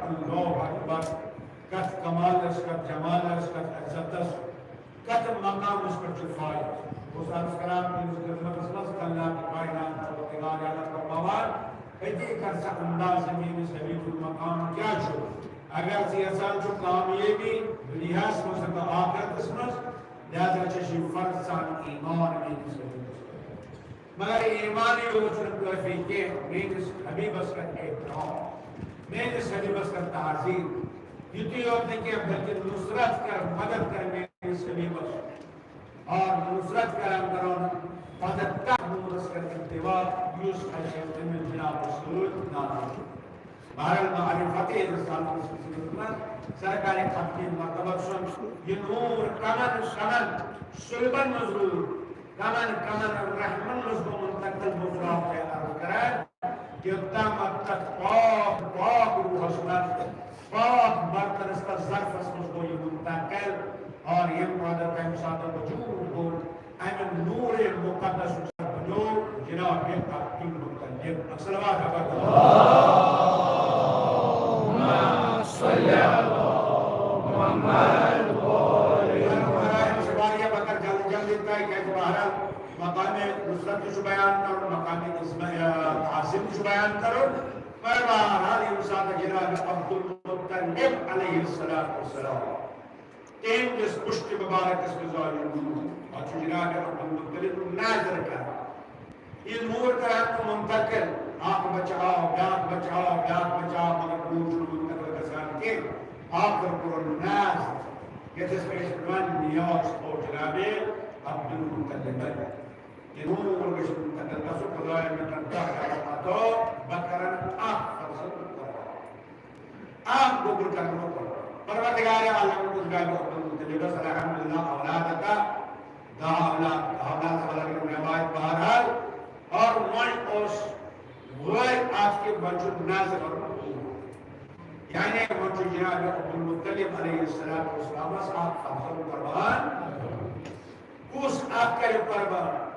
اللہ اکبر کت کمال اس کت جمال اس کت عزت اس کت مقام اس پر جفائی اس عرض کرام کی اس خدمت اس مز اللہ کی کائنات پروردگار عالم کا مواد ایتی کر سا انداز زمین اس حبیب المقام کیا چھو اگر سیاسان چھو کامیابی دنیا اس مز آخرت اس مز لہذا چشی فرض سان ایمان میں اس مگر ایمانی روچن کوئی کہ میرے حبیب اس کا احترام میرے حبیب اس کا تعظیم یتی ہوتے کہ بلکہ نصرت کر مدد کر میرے حبیب اس اور نصرت کر کرون مدد کر نورس کر انتوا یوس حشیت من جناب رسول نام بہرحال معرفت رسالت رسول سرکار حقیم مرتبہ سن یہ نور کمن شمن سلبن مزرور کمن رحمن رسول منتقل بزرگ کے عرض کرائے کہ اتامت تک پاک روح اسمت پاک برتن اس کا ظرف اسمس کو یہ منتقل اور یہ مادر کا امسادہ وجود کو امن نور مقدس جو جناب حقیم مقدم اکسلوات حبت اللہم صلی اللہ محمد مقام نصرت کو بیان کرو مقام عاصم کو بیان کرو پر بہرحال انسان جناب عبدالمطلب علیہ السلام تین جس پشت مبارک اس میں ظاہر اور جناب عبدالمطلب ناظر کر یہ نور کا حق منتقل آنکھ بچاؤ بیاک بچاؤ مگر نور شروع منتقل کسان کے آخر قرآن ناظر یہ جس میں اشتوان نیاز اور جناب عبدالمطلب یہ نور کشن منتقل کسو خدای میں تنکہ کرتا بکرن آنکھ فرصت کرتا آنکھ گبر کرنا کرتا پروردگار عالم کو جگہ عبدالمطلب صلی الحمدللہ اولادتا دا اولاد والا نمائد بہرحال اور من اس غیر آج کے بچوں نازل اور یعنی بچوں جناب عبدالمطلب علیہ السلام آپ فرصت قربان کس آپ کا یہ قربان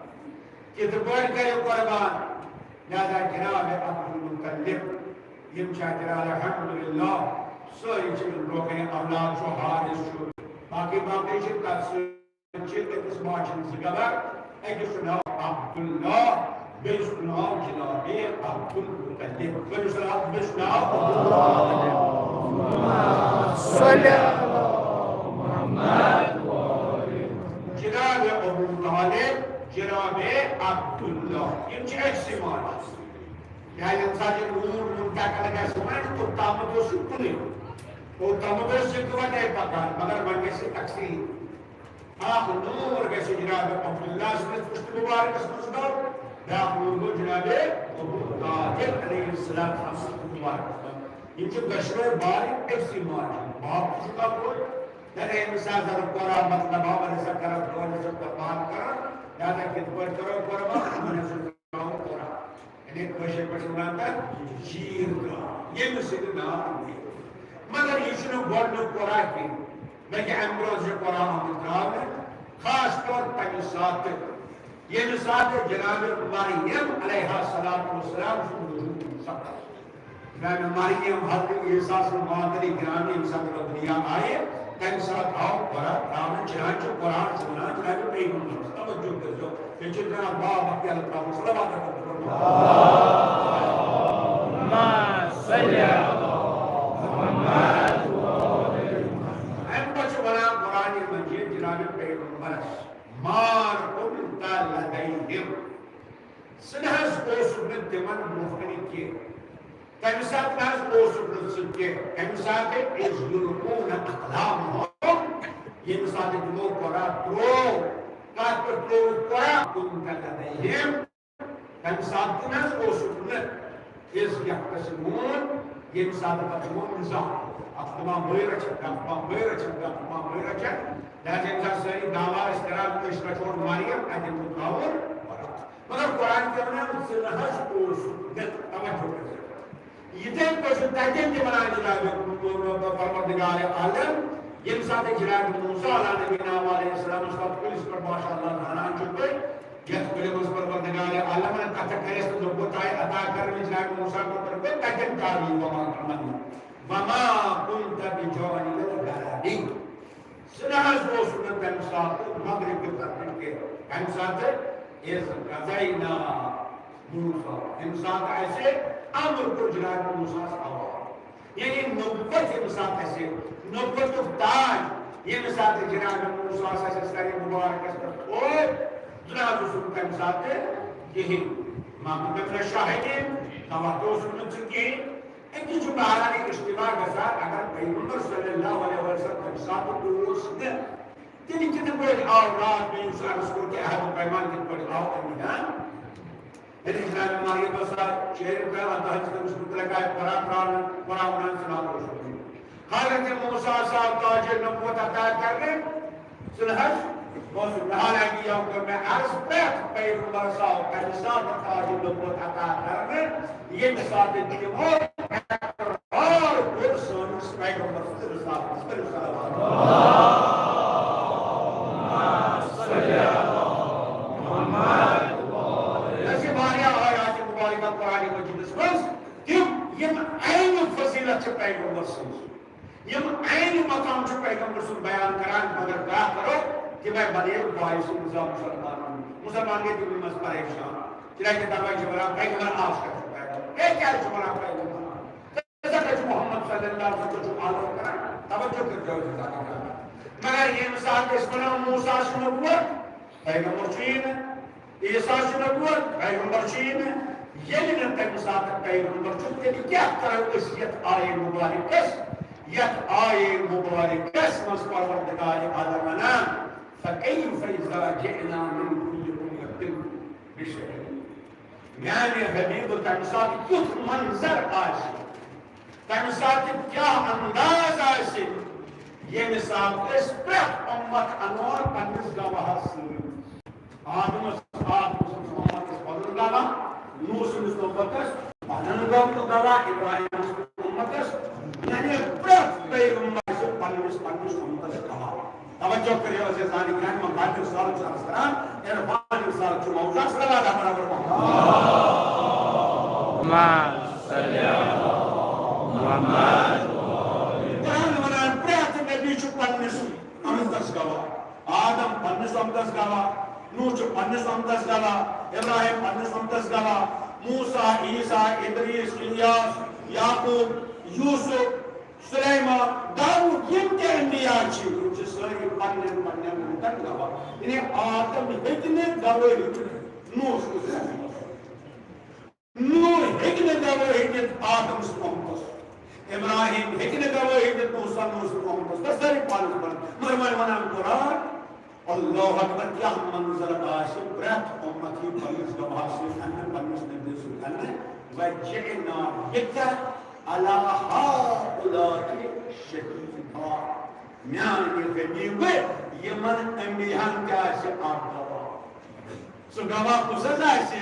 کتبار کا یہ قربان لہذا جناب عبدالمطلب یم چاہتر الحمدللہ سوئی چکل روکے اولاد شو حارس شو باقی چھے تفسیر چھے اس ماشن سگبر ایک سناو عبداللہ بیس سناو جناب عبدالمطلب بیس سناو بیس سناو صلی اللہ محمد جناب ابو طالب جناب عبداللہ یم چھے ایک سمان یعنی انسان جن نور منتقل کا سمان تو تامدو سکنے وہ تامدو سکنے ہے پکار مگر من کیسے تقسیم آخ نور کیسے جناب عبداللہ سمت پشت مبارک اسمس دو داخل نور جناب ابو طالب علیہ السلام مبارک یہ جو گشر بارک ایک سمان بہت شکا کوئی یعنی مثال ضرور قرآ مطلب آمد ایسا کرب دو ایسا قربان کرب یاد ہے کت پر کرو قربان من ایسا کرو قرآن ایک بشے پر سناتا شیر کا یہ مسئلہ نام ہے مگر یہ شنو گوڑنو قرآن کی لیکن امروز یہ قرآن مطلب ہے خاص طور پر ساتھ یہ مثال جناب مریم علیہ السلام جناب مریم حضرت عیسیٰ معادلی گرامی انسان کو دنیا آئے تن ساتھ آؤ قرآن چنانچہ قرآن سنا چنانچہ پیغمبر توجہ کر جو یہ چندنا اللہ وقتی اللہ تعالیٰ صلوات کرتے اللہم صلی اللہ محمد ہم بچ بنا قرآن مجید جناب پیغمبر مار قلتا لدیہم سنہز کو سبت من مفقنی کیے تمسات ناز کو سبت سکے تمسات از یلقون اقلام یہ مسات جنو قرآن ترو کات پر ترو قرآن قلتا لدیہم تمسات ناز کو سبت از یقتسمون یہ مسات قتمون نظام اقتمام بیر چکا اقتمام بیر چکا اقتمام بیر چکا لہذا انسان سری دعویٰ اس طرح کشکا چھوڑ مریم ایدن متعور مگر قرآن کے انہیں مجھ سے لحظ کو سبت توجہ کر یہ تین کو تحقیم کے بنانے جناب پروردگار عالم یہ ساتھ جناب موسیٰ علیہ نبینا علیہ السلام اس وقت پولیس پر ماشاءاللہ دھانان چکے یہ پولیس پروردگار عالم نے کہتا کرے تو جو بتائے عطا کرنے جناب موسیٰ کو پر کوئی تحقیم کاری وہاں کرنا وما كنت بجانب الغربي سناز وصلنا تمسات مغرب التربية کے تمسات إذ قضينا موسى تمسات ایسے امر کو جناب موسى سوا یعنی نبوت تمسات ایسے نبوت تاج یہ مسات جناب موسى سسکاری مبارک اور جناب وصلنا تمسات یہی محمد شاہدین تواتوس نچکی ایک جو بہارانی اجتماع گزار اگر پیغمبر صلی اللہ علیہ وسلم تمسات دروس نے تیلی کتنے بڑی آو رات میں یوسف رسول کے احد و پیمان کتنے بڑی آو امیدان لیکن جناب ماہی بسا شہر کا اللہ جناب رسول تلقائے پراؤنان سنات رسول حالت موسیٰ صاحب تاجر نبوت عطا کرنے سنحج موسیٰ حال ہے کہ میں عرض بیت پیغمبر صاحب تمسات تاجر نبوت عطا کرنے یہ مسات دیکھیں اور person پیغمبر صلی اللہ علیہ وسلم یم عین مقام چھ پیغمبر صلی بیان کران مگر کیا کرو کہ میں بنے باعث نظام مسلمان کے دل میں پریشان چنانچہ دعوی جبرا پیغمبر آس کر چکا ہے اے کیا جبرا پیغمبر محمد صلی اللہ علیہ وسلم کو عالم کرا توجہ کر جاؤ مگر یہ مثال اس بنا موسیٰ نبوت پیغمبر چین عیسیٰ نبوت پیغمبر چین یہ نبوت مثال پیغمبر چین کہ کیا کرو اس یت آئے مبارکس مز پروردگار عالمنا فکیف اذا جئنا من کل امة بشہید میانے حبیب تمسات کت منظر آشی تمسات کیا انداز آسی یہ مثال اس پرت امت انوار پنیس گواہ سن آدم امت اس بدل گواہ نوح اس نبتس پنن گواہ ابراہیم امتس یعنی پرت پیغمبر سے پنیس امتس گواہ توجہ کریے عزیزان کرام مقامی رسالہ چارس کرام ارفان رسالہ چو موضوع صلی اللہ علیہ برابر محمد صلی اللہ محمد قرآن ونان پریت نبی چو پنیس امتس گواہ آدم پنیس امتس گواہ نوح چو پنیس امتس گواہ ابراہیم پنیس امتس گواہ موسیٰ عیسیٰ ادریس الیاس یعقوب یوسف سلیمان داؤد یم کے انبیاء چھ جس ساری پنن امتن گواہ یعنی آدم ہکنے گواہ نوح ہکنے گواہ آدم سے امتس ابراہیم ہکنے گواہ موسیٰ سے امتس تساری پالس پر مرمان ونان قرآن اللہ اکبر کیا منظر آشم برات امتی پنس گواہ سے انن پنس نبی سلطان وجعنا بکا على هؤلاء شهيدا میان یہ غنیمہ یمن انبیاء کا سے آگوا سو گواہ کسا سے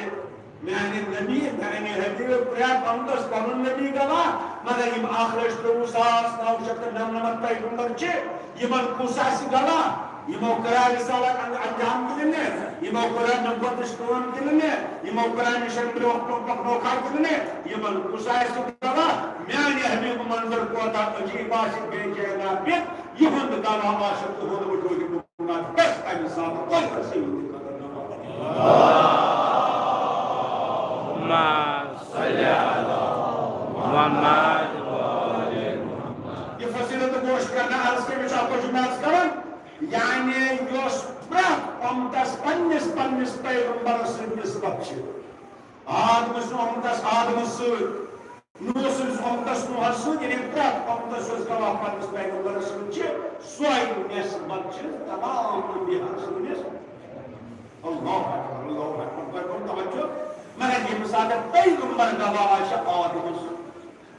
میان نبی میان حبیب پریات امدس قانون نبی گواہ مگر یم آخرش تو ساس نو شکر نمت پیغمبر چھ یمن کسا سے گواہ یمو قرآن رسالہ انجام دلنے یمو قرآن نبوت اشتوان دلنے یمو قرآن نشان بلو خار دلنے یمن کسائے سکتوا میانی حبیب منظر کو تا عجیب آشد بے جینا بیت یہن دانا آشد تو ہون وٹو کی بکنات بس ایمی صاحب کوئی رسیل قدر نمات اللہم صلی اللہ محمد یہ فصیلت گوشت کرنا عرض کے بچہ کو جمعات کرن یعنی یوس پرت امتس پنس پیغمبر سے نسبت چھ آدم سو امتس آدم سو نوح سو امتس نوح سو یعنی پرت امتس اس گواہ پنس پیغمبر سے چھ سوئی نسبت چھ تمام انبیاء سے نسبت اللہ اکبر کن توجہ مگر یہ مثال پیغمبر گواہ چھ آدم سو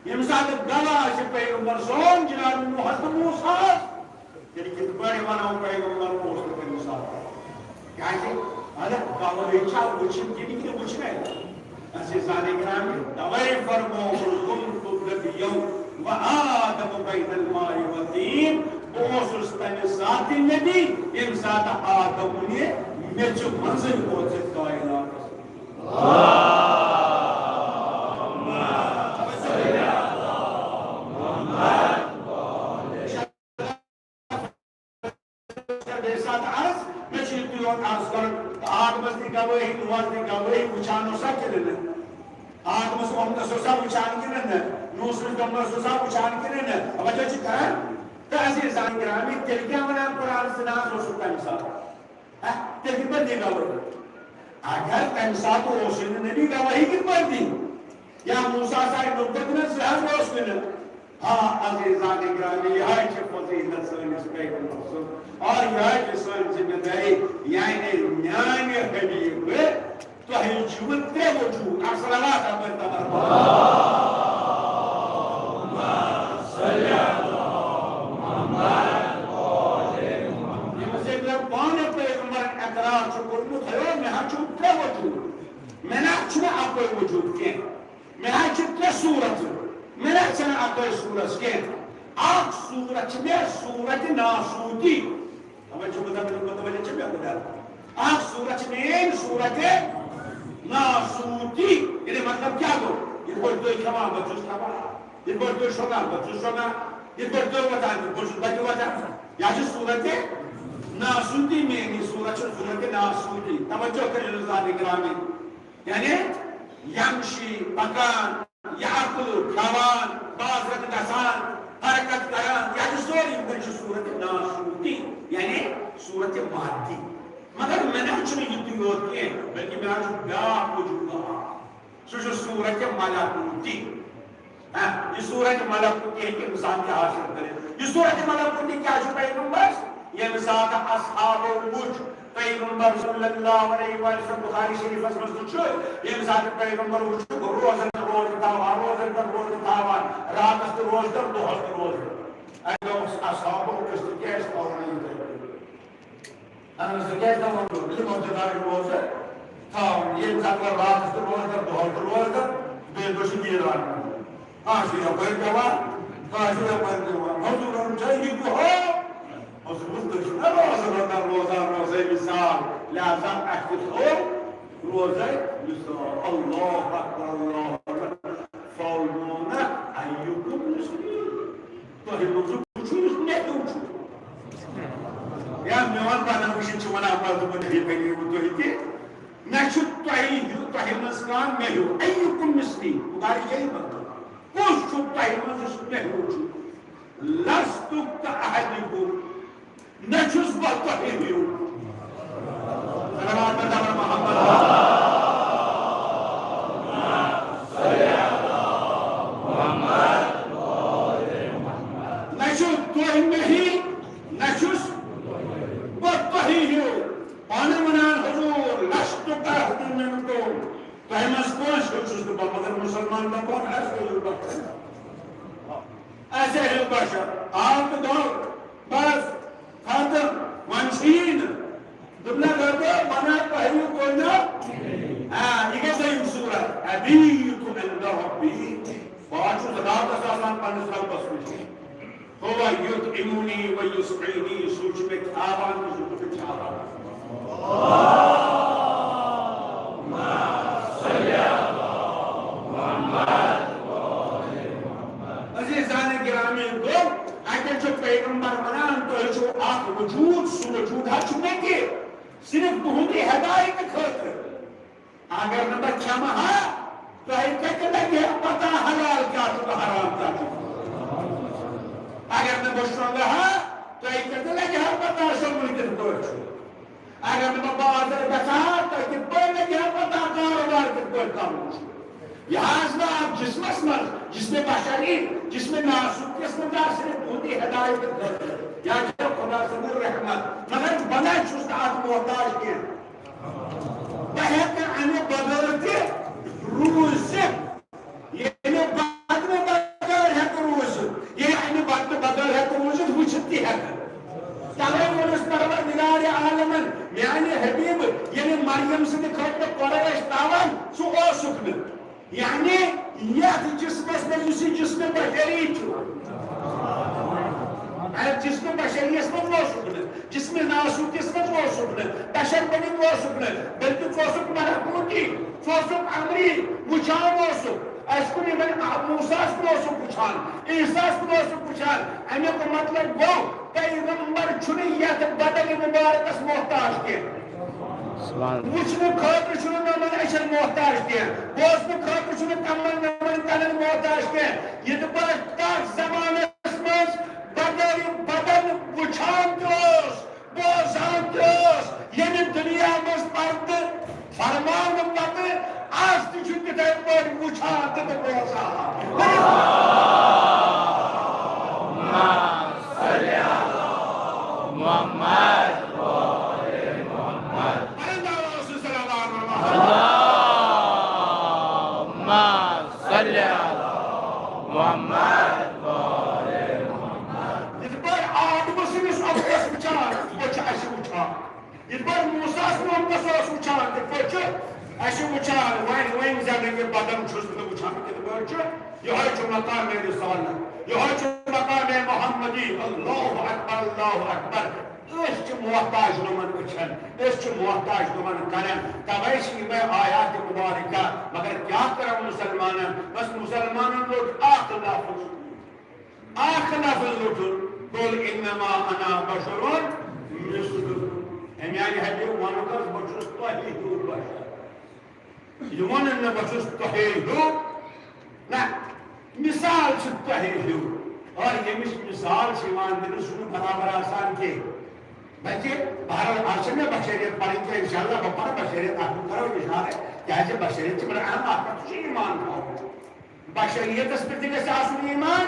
یہ مثال گواہ چھ پیغمبر سون جناب نوح سو موسیٰ یعنی کہ بڑے وناؤں پیغمبر پوسٹ پر مثال کہاں اگر گاوہ اچھا وچھن یعنی کہ وچھن ہے عزیزان گرامی دوائی فرمو کنتم نبیوں و آدم بین الماء والطین بوسس تن ذات نبی یم ذات آدم نے میچ منزل پہنچت کائنات اللہم صلی اللہ محمد آدمس دی گواہی نوح دی گواہی وچھانو سا کنن آدمس محمد سوسا وچھان کنن نوح محمد سوسا وچھان کنن وجہ چھ کرن تو عزیزان گرامی تیل کیا ونا قرآن سناس ہو سکتا انسان تیل کی پر دی گواہی اگر تمسات اوسن نبی گواہی کی پر دی یا موسیٰ صاحب نبت میں سہر روشن ہاں عزیزان گرامی یہ ہے کہ فضیلت سنس پیغمبر صلی اور یہ ہے کہ سن ذمہ داری یعنی نیان حبیب تو ہی جوت تے وجود صلوات پر تبارک اللهم صل علی محمد یہ مسئلہ پانے پیغمبر اقرار شکر متھیو میں ہچو تے وجود میں نہ چھو آپ وجود کے میں ہچو تے صورت میں نہ چھنا آپ صورت کے آگ صورت میں صورت ناسوتی ہمیں جو متوجہ چھو بیان دار آگ صورت میں صورت ناسوتی یعنی مطلب کیا دو یہ کوئی دوئی کھما بچوس کھما یہ کوئی دوئی شوگا بچوس شوگا یہ کوئی دوئی وطان بچوس بچو وطان یا جو صورت ناسوتی میں یہ صورت ناسوتی توجہ کریں رضان اکرامی یعنی یمشی مکان یعقل کھوان بازرت دسان حرکت کران یا جو سوری مجھے صورت ناسوتی یعنی صورت مادی مگر میں نے کچھ نہیں جتنی ہوتی ہے بلکہ میں آج بیاہ وجودہ سوچو صورت ملکوتی یہ صورت ملکوتی ہے کہ انسان کے حاصل کرے یہ صورت ملکوتی کیا جو پیغمبر یہ مثال اصحاب وجود پیغمبر صلی اللہ علیہ وسلم بخاری شریف اس میں چھو یہ مثال پیغمبر وجود روزن روز تاوان رات روز در دوست روز اگر اصحاب وجود کیا اس طور نہیں تھے انا زكاة تمام بلي موجودة الروزة تاون ينزل الرات الروزة الظهر الروزة بيدوش يديران آشي يقول جوان آشي يقول جوان حضور رجعي بها حضور دشنا الروزة مثال لازم أكتر روزة مثال الله أكبر الله أكبر فالمونا أيكم مسلمين تهيبوشو بشوش نهيبوشو یا میوان بانا وشن چوانا آبادو من ہی پہلی ہوتو ہی تھی نشد توہی مسکان میں ہو ایوکم مسلی بخاری یہی بنتا کس شد توہی مسکان میں ہو چھو لستک تا احدکم نشد بطوہی ہو سلامات مدامر محمد نشد توہی میں ہی نشد پانے منان حضور لشتو کا حضور میں انکو فہمس کون شکل مگر مسلمان کا کون ایسے ہی باشر ایسے ہی باشر آپ دور بس خاتم منشین دبنا کرتے منا پہلو کوئی نا یہ کیسے ہی صورت ابیتو عند ربی باچو صدا تساسان پانسرال بسوچی هو يطعمني ويسقيني سوچ میں کھاوان سوچ میں کھاوان اللهم صل على محمد عزیزان گرامی کو اگر جو پیغمبر منان تو جو آپ وجود سو وجود ہے چکے کہ صرف بہتی ہدایت خاطر اگر نہ بچہ مہا تو ایک لگے پتہ حلال کیا تو حرام کیا تو اگر میں بشروں گا تو ایک کہتے لگے ہر پتا شمول کے دور چھو اگر میں بازر بچا تو ایک پر لگے ہر پتا کاروبار کے دور کام چھو یہاں آپ جسم اسمر جسم بشری جسم ناسوک جسم ناسر ہوتی ہدایت کے دور یا جب خدا سمر رحمت مگر بنا چوست آدم محتاج کیا بہتر آنے بدلتے روز سے یہ بعد میں بدل ہے تو روز یہ آنے بعد میں بدل ہے تو روز وچھتی ہے تمام اس پروردگار عالمن یعنی حبیب یعنی مریم سے دکھوٹ میں قرآن اشتاوان سو او سکن یعنی یہ جسم اس میں اسی جسم بشری چھو جسم بشری اس میں وہ سکن جسم ناسوک اس میں وہ سکن بشر بنی وہ سکن بلکہ وہ سکن مرحبوتی وہ سکن عمری مجھان وہ سکن اشکری میں موسیٰ کو سو پوچھان عیسیٰ کو سو پوچھان ہمیں کو مطلب وہ پیغمبر چھنیت بدل مبارک اس محتاج کے وچھنے خاطر چھُنہٕ نمن أچھن محتاج کینٛہہ بوزنہٕ خاطر چھُنہٕ تمن نمن کنن محتاج کینٛہہ یہِ تہٕ بہٕ تتھ زمانس منٛز بدن وٕچھان تہِ اوس بوزان تہِ اوس ییٚمہِ دُنیا منٛز پردٕ فرماونہٕ پتہٕ آز تہِ چھُ تِتھے پٲٹھۍ وٕچھان تہٕ بوزان بدن چھُس نہٕ وٕچھان کِتھ پٲٹھۍ چھُ یِہوٚے چھُ مقام رسالت یِہوٚے چھُ مقام محمدی اللہ اکبر اللہ اکبر أسۍ چھِ محتاج نمن وٕچھان أسۍ چھِ محتاج نمن کران توے چھِ یِمے آیات مبارکہ مگر کیٛاہ کرو مُسلمانن بس مُسلمانن لوٚٹ اکھ لفظ لوٚٹُن قُل اِنما انا بشرٌ مثلکم اَمہِ آیہِ ہیٚکہِ وَنُن حظ بہٕ چھُس تۄہہِ ہیوٗ بشر یہ ونن نہ بہٕ چھُس تۄہے ہیوٗ نہ مثال چھِ تۄہے ہیوٗ اور ییٚمِچ مثال چھِ یِوان دِنہٕ سُہ چھُنہٕ برابر آسان کینٛہہ بلکہ بہرحال آز چھِ مےٚ بشریت پرٕنۍ تہٕ انشاءاللہ بہٕ پرٕ بشریت اتھ منٛز کرو اشارٕ کیٛازِ بشریت چھِ بڑٕ اہم اتھ پٮ۪ٹھ چھُ ایمان تھاوُن بشریتس پٮ۪ٹھ تہِ گژھِ آسُن ایمان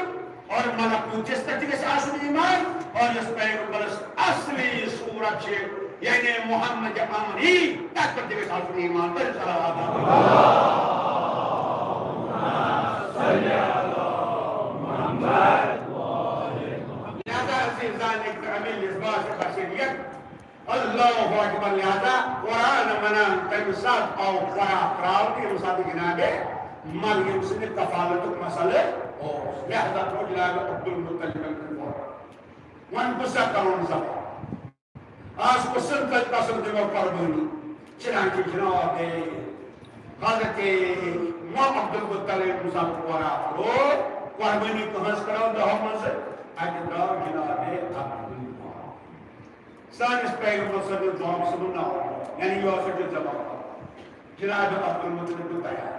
اور ملکوٗتس پٮ۪ٹھ تہِ گژھِ آسُن ایمان اور یۄس پیغمبرس اصلی صوٗرت چھِ یعنی محمد امری تتھ پٮ۪ٹھ تہِ گژھِ آسُن ایمان پٔرِو اللہ اکبر لہذا قرآن ونان تمہِ ساتہٕ آو قرآن تراونہٕ ییٚمہِ ساتہٕ جنابِ مریم سٕنٛدِ کفالتُک مسلہٕ اوس لہذا تھوٚو جنابِ عبدالمطلبن وۄنۍ کُس کرون ذبح آج قسم تک قسم دمو قربانی چنانچہ جناب حضرت عبدالمطلب مصعب پورا رو قربانی کہاں کرو دہو منز اجدار جناب عبداللہ سانس پیغمبر صلی اللہ علیہ وسلم یعنی یوسف جزبہ جناب عبدالمطلب تیار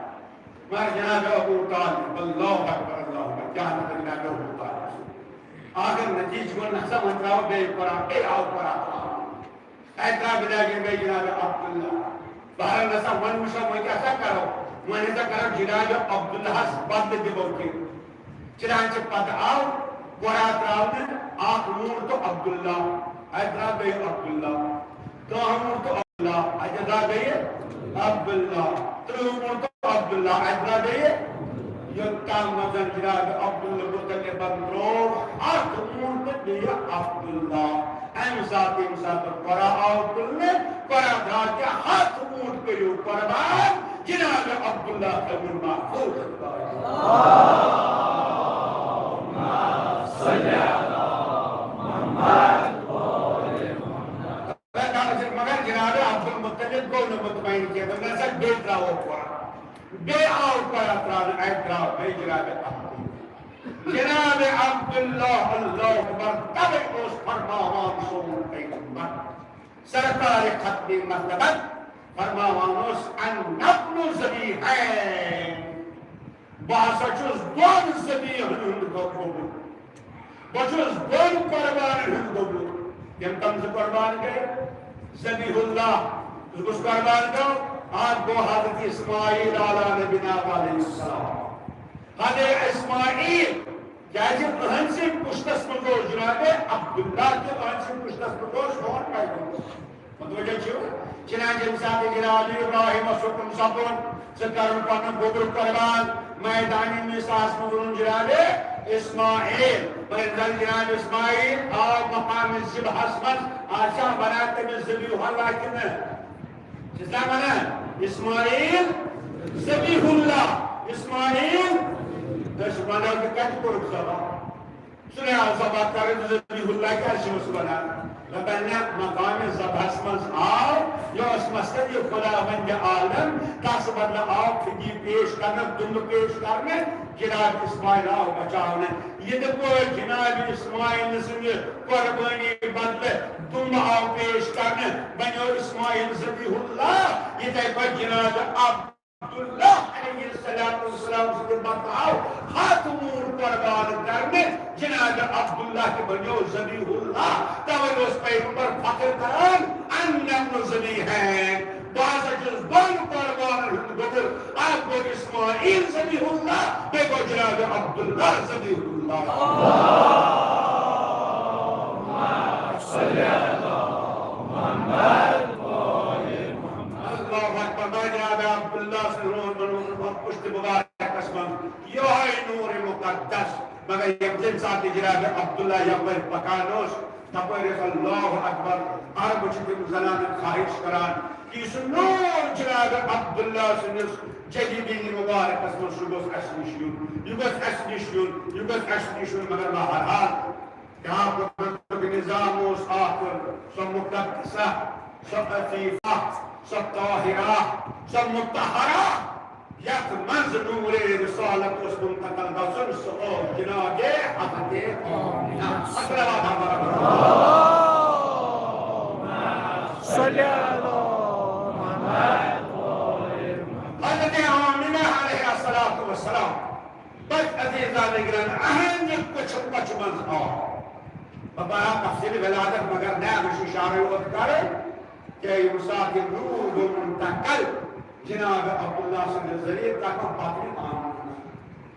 مگر جناب ابو طالب اللہ اکبر اللہ اکبر جہاں جناب ابو طالب آخر نتیج کو نحسا منتراؤ بے قرآن اے آؤ قرآن اعتراف بلاگن بے جناب عبداللہ بہرحال نسا من مشا من کیسا کرو من ایسا کرو جناب عبداللہ بدل دبو کی چنانچہ پتہ آؤ قرآن راؤن آنکھ مور تو عبداللہ اعتراف بے عبداللہ دو مور تو عبداللہ اعتراف بے عبداللہ ترو مور تو عبداللہ اعتراف بے یوتام مزن جناب عبداللہ مطلب بندرو آنکھ مور تو بے عبداللہ ایم ذات قرآ عبداللہ قرآ دھار کیا ہاتھ اونٹ کریو قربان جناب عبداللہ ابن محفوظ صلی مگر جناب عبدالمطلب کو مطمئن کیا بندہ سا بیٹ رہا ہو قرآن بے آؤ قرآن تران اعتراف بے جناب عبداللہ جناب عبداللہ اللہ اکبر تبع اس فرماوان سون پیغمبر سرکار ختم مرتبت فرماوان اس ان نبن زبیحین باسا چوز دون زبیحن ہند گوبو بچوز دون قربان ہند گوبو یم تم سے قربان گئے زبیح اللہ اس قربان گو آج گو حضرت اسماعیل علیہ نبینا علیہ السلام حضرت اسماعیل کیازِ أہنٛدسٕے پُشتس منٛز اوس جناب عبداللہ تہِ أہنٛدسٕے پُشتس منٛز اوس سون پیغمبر متوجہ چھِو چنانچہ ییٚمہِ ساتہٕ جناب ابراہیمس حُکم سپُد ژٕ کرُن پنُن گوٚبُر قربان میدانِ میثاقس منٛز ووٚنُن جناب اسماعیل مگر جناب اسماعیل آو مقام ذبحس منٛز آز چھا ونان تٔمِس ذبیح اللہ کِنہٕ چھِس نا ونان اسماعیل ذبیح اللہ اسماعیل دشمنوں کے کٹ کو رکھا سنیا زبا کرد ذبیح اللہ کیا شمس بنا لبنیا مقام زبا اسمز آو جو اس مسئلہ خدا بند عالم تاس بدل آو کھگی پیش کرنا دم پیش کرنا جناب اسماعیل آو بچاونا یہ دکو جناب اسماعیل سنگے قربانی بدل دم آو پیش کرنا بنیو اسماعیل ذبیح اللہ یہ دیکھو جناب عبداللہ علیہ السلام سے بتاؤ خاتمور قربان کرنے جناب عبداللہ کے بنیو ذبیح اللہ توجہ اس پیغمبر فخر کران انم ذبیح ہیں بعض جز بن قربان گزر آپ کو اسماعیل ذبیح اللہ بے کو جناب عبداللہ ذبیح اللہ اللہم صلی اللہ محمد جناب عبداللہ سے رون بنون پشت مبارک قسمان یہ ہے نور مقدس مگر یک دن ساتھی جناب عبداللہ یقبر پکانوش تپریخ اللہ اکبر عرب چکم زنان خواہش کران کہ اس نور جناب عبداللہ سے نس جدیدی مبارک قسمان شبس اسنشیون یوگس اسنشیون مگر بہرحال یہاں پر نظام اس آخر سب مقدسہ سب عطیفہ سب طاہرہ سب متحرہ یک منز نور رسالت اس منتقل بسن سو جناب حضرت آمینہ اکرمات ہمارا صلی اللہ محمد حضرت آمینہ علیہ السلام بس عزیزہ نگران اہم یک کچھ منز آؤ بابا تفصیل ولادت مگر نیا مشی شارع وقت کرے کہ یوسف کے نور منتقل جناب عبداللہ صلی اللہ علیہ وسلم کا باطنی آمین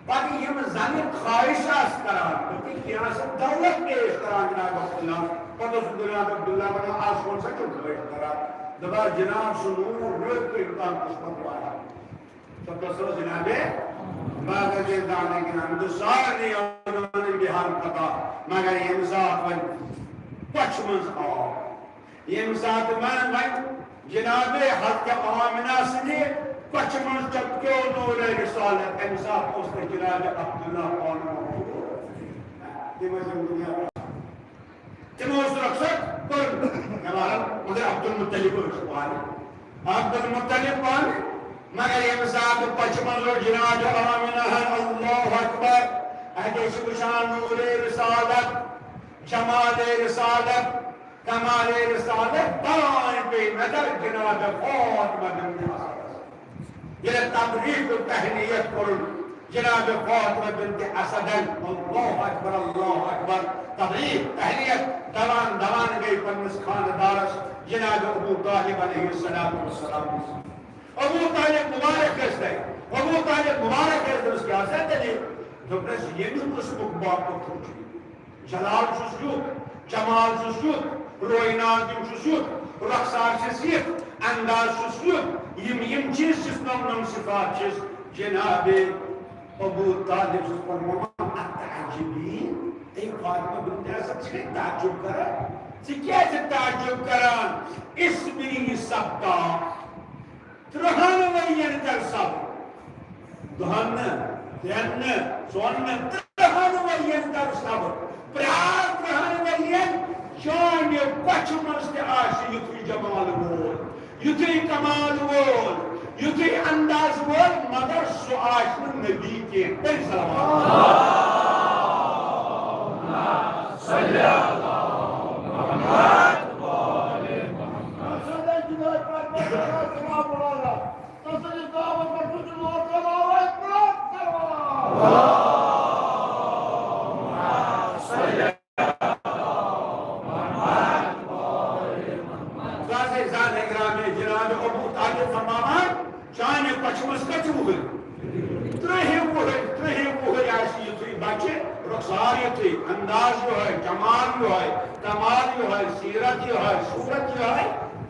باقی یہ مزانی خواہش اس کران بلکہ قیاست دولت پیش کران جناب عبداللہ پتہ جناب عبداللہ بنا آج کون سا کیوں خواہش کران دبا جناب سنور روز پر امکان قسمت والا سب دوستو جناب مگر یہ دانے کے نام دو سارے آنوان بہار پتا مگر یہ مساعد پچ منز آؤ یہ مساعد من جناب حضرت آمنہ سے پچ منز چپکیو نور رسالت امساعد اس نے جناب عبداللہ آنوان تیمہ اس رکھسک پر ہمارا مگر عبدالمطلب کو رسوالی عبدالمطلب پانے مگر یہ مساعد پچ منز جناب آمنہ اللہ اکبر احدیث بشان نور رسالت جمال رسالت کمال رسالت دائیں پہ نظر جناب فاطمہ بنت اسد یہ تبریک و تہنیت کرن جناب فاطمہ بنت اسد اللہ اکبر تبریک تہنیت دوان گئی پنس خاندارس جناب ابو طالب علیہ السلام ابو طالب مبارک کرتے ابو طالب مبارک کرتے اس کی حسد دلی دوبرس یہ بھی قسمک باپ کو جلال شسیوت جمال شسیوت روینان دیم شسیوت رخصار شسیت انداز شسیوت یم چیز جس نم صفات چیز جناب ابو طالب سے پر ممان اتعجبین ای فاطمہ بنت اسد سے تعجب کرن سے کیسے تعجب کرن اسمی سبتا ترہان وین در سب دہن دین سون ترہان وین در سب پرار ترہان وین شان یہ پچھ مست آشی یتوی جمال وول یتوی کمال وول یتوی انداز وول مگر سو آشن نبی کے تر سلام صلی اللہ محمد انداز جو ہے جمال جو ہے کمال جو ہے سیرت جو ہے صورت جو ہے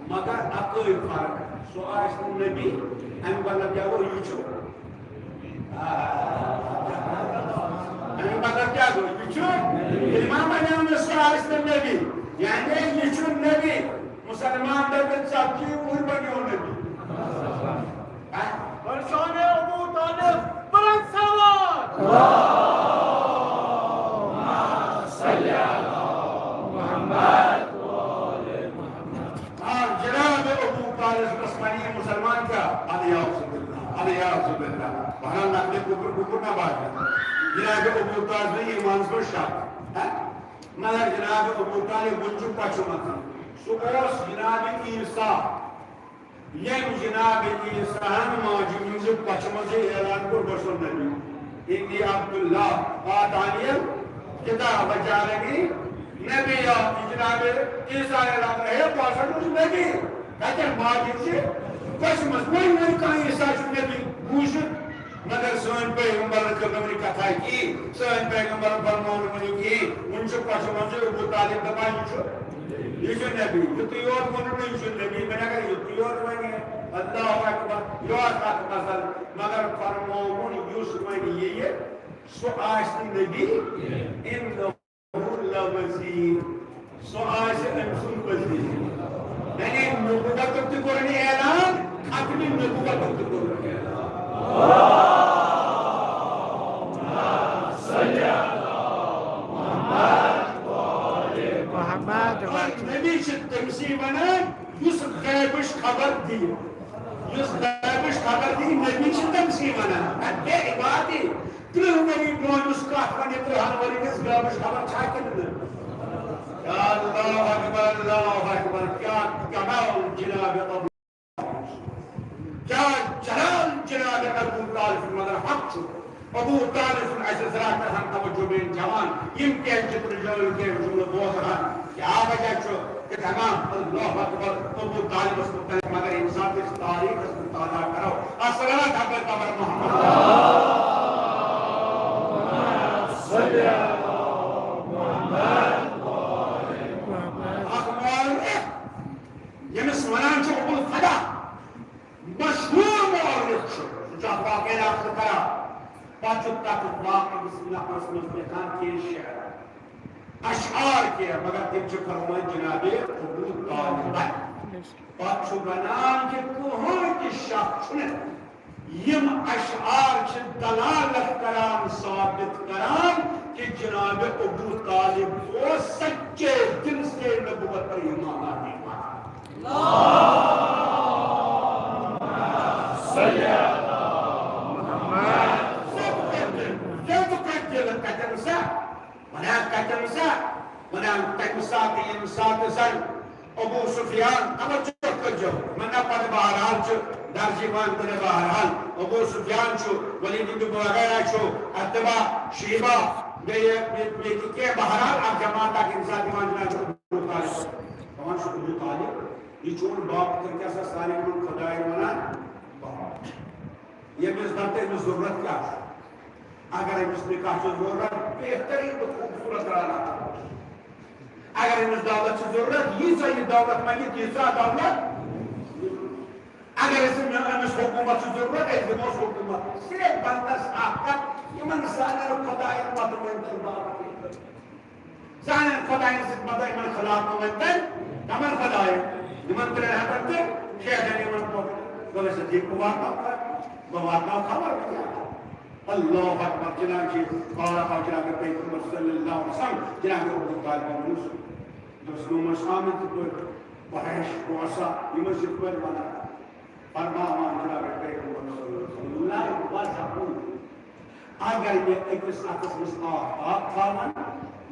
مگر اقوی فرق سو آئیسن نبی ان بلد کیا وہ یوچو ان بلد کیا وہ یوچو امام انام سو آئیسن نبی یعنی یوچو نبی مسلمان درد صاحب کی اوہر بنیو نبی برشان ابو طالب بلند سوار فرمان کیا علیہ بہرحال نقل کفر نہ بات جناب ابو طالب ایمان پر شک مگر جناب ابو طالب ونچو پچو مکان سوس جناب عیسیٰ یم جناب عیسیٰ ماجی منزو پچو مزے اعلان کو برسول نبی انی عبداللہ آتانی کتاب جالگی نبی جناب عیسیٰ اعلان رہے پاسر اس نبی لیکن ماجی سے پچو مزے کہیں عیسیٰ نبی پوشت مگر سون پیغمبر کلمری کتھا کی سون پیغمبر فرمان منی کی منچو پچو منچو ابو طالب دبا یہ جو نبی یہ تو یور منو یہ جو نبی میں اگر یہ تو your money Allah Akbar your تک مثل مگر فرمان یوسف منی یہ سو آشتی نبی انہو لوزیر سو آشتی انسون وزیر یعنی نبوت تو کرنی اعلان اپنی نبوت تو کرنی اعلان نبی تمسی ونان اس غیبش خبر دی اس غیبش خبر دی نبی تمسی ونان اتے عبادی ترہ وری برون اس کات ونی ترہن وری اس غیبش خبر چھاکن یا اللہ اکبر کیا کمال جناب ابو کیا جلال جناب ابو طالب مگر حق چھو ابو طالب عزیز رات ہم توجہ بین جوان یم کے جتر جو کے جملہ بہت رہا کیا وجہ چھو کہ تمام اللہ اکبر ابو طالب اس مطلب مگر انسان اس تاریخ اس مطالعہ کرو الصلاۃ علی قبر محمد صلی اللہ محمد اخبار یمس ونان چھو ابو الفدا مشہور مورخ چھو جو واقعہ نقل کرا پاچو تک واقع بسم اللہ الرحمن الرحیم خان کے شعر اشعار کیا مگر تم چھ فرمائے جناب ابو طالب پاچو بنان کے کوہاں کی شاک چھنے یم اشعار چھ دلالت کران ثابت کران کہ جناب ابو طالب کو سچے دل سے نبوت پر ایمان آنے اللہ صلی اللہ محمد كتمسا ولا كتمسا ولا كتمسا كإنسان سن أبو سفيان أما تشوف جو من أقعد بحرال شو دارجيوان تنا بحرال أبو سفيان شو وليد بن مغيرة شو أتبا شيبا بيتكي بحرال أب جماعة كإنسان ديوان جنا شو أبو طالب كمان شو أبو طالب يجون باق تركي أساس سالي من خداي ونا یہ مزدارتے میں ضرورت کیا ہے اگر اس نکاح سے ضرورت بہترین و خوبصورت رانا اگر اس دولت سے ضرورت یہ صحیح دولت مانی تیسرا دولت اگر اس حکومت سے ضرورت ہے اس حکومت صرف بندس آقت یہ من سانر خدای مطمئن تلباب سانر خدای نسید مدائی من خلاف ممتن کمن خدای من ترین حقرتے شیخ من کو گوھے صدیق کو واقع کر بواقع خبر کیا اللہ اکبر چنانچہ قارا جناب پیغمبر صلی اللہ علیہ وسلم جناب ابو طالب یوسف دوستوں مسامت پر بحش وعصا یہ مسجد پر بنا فرمان جناب پیغمبر صلی اللہ علیہ وسلم اگر یہ اکس اکس مس آب تھاون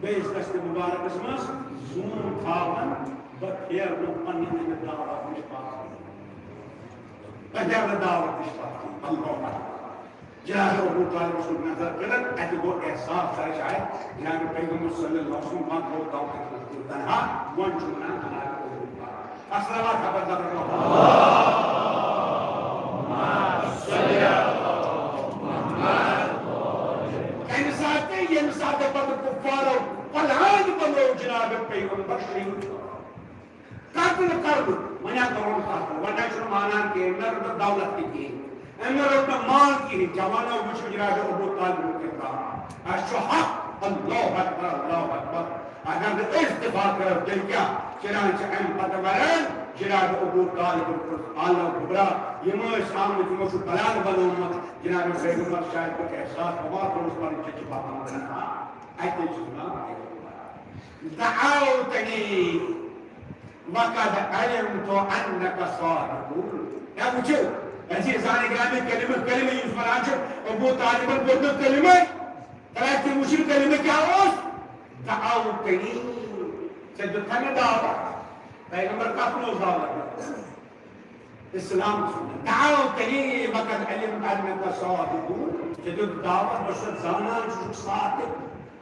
بیس دست مبارک اسمس زون تھاون بخیر نقنی میں دعوت مشپاک بخیر دعوت مشپاک اللہ اکبر جناب ابو طالب رسول نظر کرد اتو گو احساس سرش آئے جناب پیغمبر صلی اللہ علیہ وسلم بات بہت دعوت تنہا ون چونا جناب ابو طالب السلام خبر دبر صلی اللہ محمد انساتے یہ انساتے پر کفارو پلہان بنو جناب پیغمبر شریف قاتل کرد منیا کرون قاتل ونیا چون مانان کے اندر دولت کی تھی امر اپنا مال کی جوانا وچ جناب ابو طالب کے کہا اشو حق اللہ اکبر اللہ اکبر اگر استفاع کر دل کیا چنانچہ ام پتورن جناب ابو طالب اللہ کبرا یہ مو سامنے کی مو بلان بلومت جناب پیغمبر شاید کو احساس ہوا تو اس پر چچ بابا مدنہ ایتے چنا دعوتنی وقد علمت انك صادق یا وچھو ایسی انسان اگرامی کلمہ یوز فران چھو ابو طالبان پورنا کلمہ تلیتی مشکل کلمہ کیا ہوس دعوتنی سجد تھنے دعوت پیغمبر کافنو دعوت اسلام سنة دعوتني وقد علمت أنك صادق سجد دعوت بشر زانان شو صادق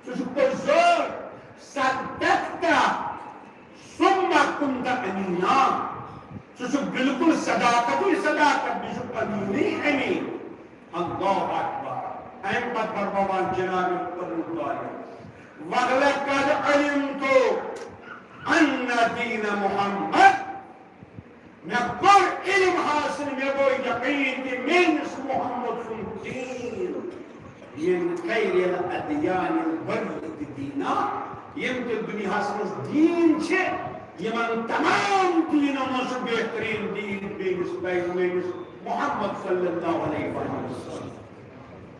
شو بزور صدقت ثم كنت أمينا شو بالكل صداقة بشو أميني أمين الله أكبر أين قد بربوان جناب القرآن ولقد علمت أن دين محمد نقر علم حاصل میں وہ یقین کہ من محمد سنتین ین خیر الادیان البریت دینا یم کے دنیا حاصل دین چھے یمن تمام دینوں میں سے بہترین دین بینس بینس محمد صلی اللہ علیہ وسلم